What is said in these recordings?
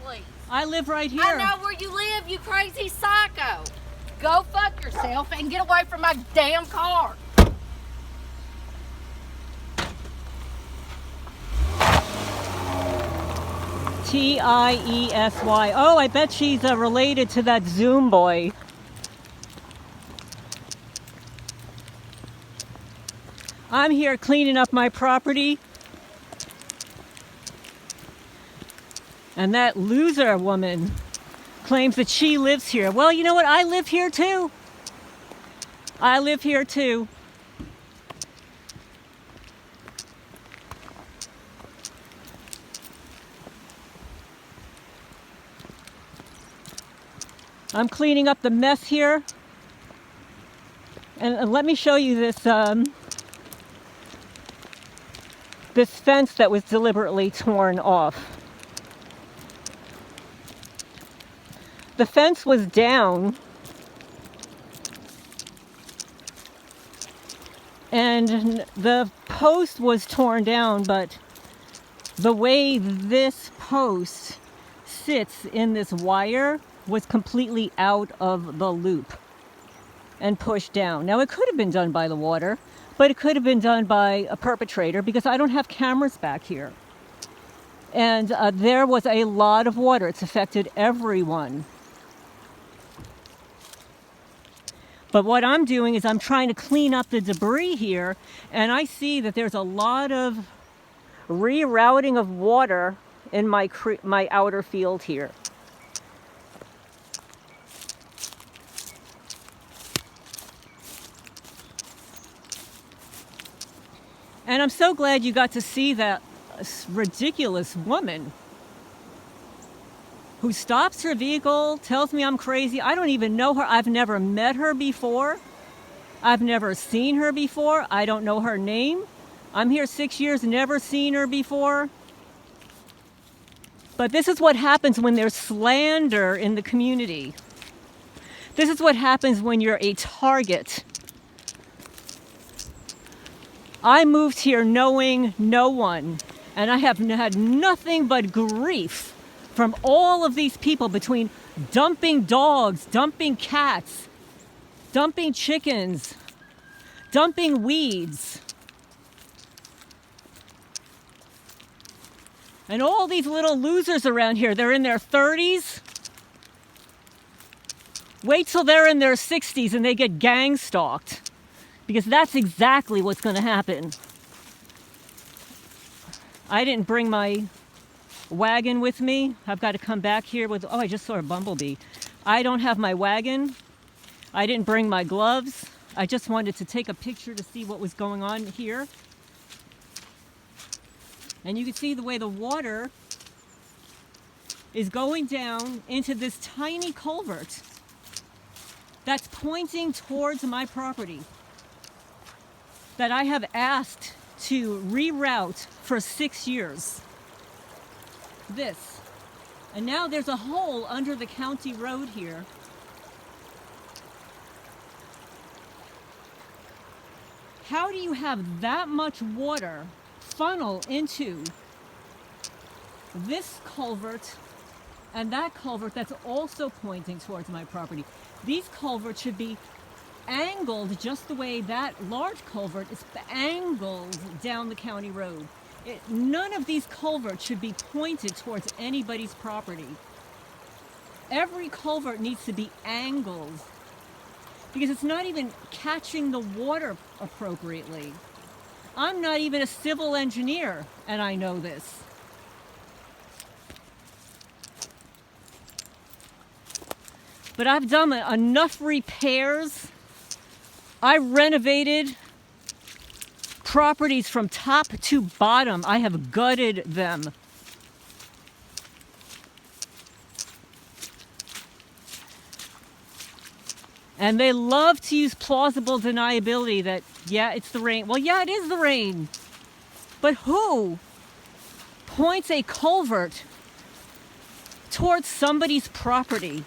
please? I live right here. I know where you live, you crazy psycho. Go fuck yourself and get away from my damn car. Tiesy. Oh, I bet she's related to that Zoom boy. I'm here cleaning up my property. And that loser woman claims that she lives here. Well, you know what? I live here too. I live here too. I'm cleaning up the mess here. And let me show you this this fence that was deliberately torn off. The fence was down, and the post was torn down, but the way this post sits in this wire was completely out of the loop and pushed down. Now, it could have been done by the water, but it could have been done by a perpetrator because I don't have cameras back here. And there was a lot of water. It's affected everyone. But what I'm doing is I'm trying to clean up the debris here, and I see that there's a lot of rerouting of water in my outer field here. And I'm so glad you got to see that ridiculous woman who stops her vehicle, tells me I'm crazy. I don't even know her. I've never met her before. I've never seen her before. I don't know her name. I'm here 6 years, never seen her before. But this is what happens when there's slander in the community. This is what happens when you're a target. I moved here knowing no one, and I have had nothing but grief from all of these people, between dumping dogs, dumping cats, dumping chickens, dumping weeds. And all these little losers around here, they're in their 30s. Wait till they're in their 60s and they get gang stalked, because that's exactly what's going to happen. I didn't bring my wagon with me. I've got to come back here with, oh, I just saw a bumblebee. I don't have my wagon. I didn't bring my gloves. I just wanted to take a picture to see what was going on here. And you can see the way the water is going down into this tiny culvert that's pointing towards my property that I have asked to reroute for 6 years. This. And now there's a hole under the county road here. How do you have that much water funnel into this culvert and that culvert that's also pointing towards my property? These culverts should be angled just the way that large culvert is angled down the county road. None of these culverts should be pointed towards anybody's property. Every culvert needs to be angled because it's not even catching the water appropriately. I'm not even a civil engineer, and I know this. But I've done enough repairs. I renovated properties from top to bottom. I have gutted them. And they love to use plausible deniability that, yeah, it's the rain. Well, yeah, it is the rain. But who points a culvert towards somebody's property?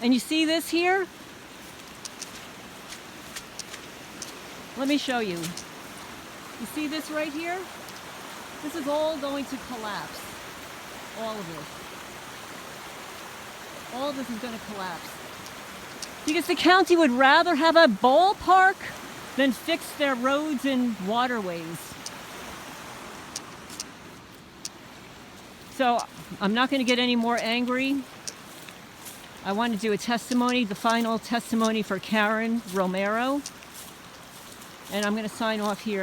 And you see this here? Let me show you. You see this right here? This is all going to collapse. All of this. All of this is going to collapse. Because the county would rather have a ballpark than fix their roads and waterways. So I'm not going to get any more angry. I want to do a testimony, the final testimony for Karen Romero. And I'm going to sign off here.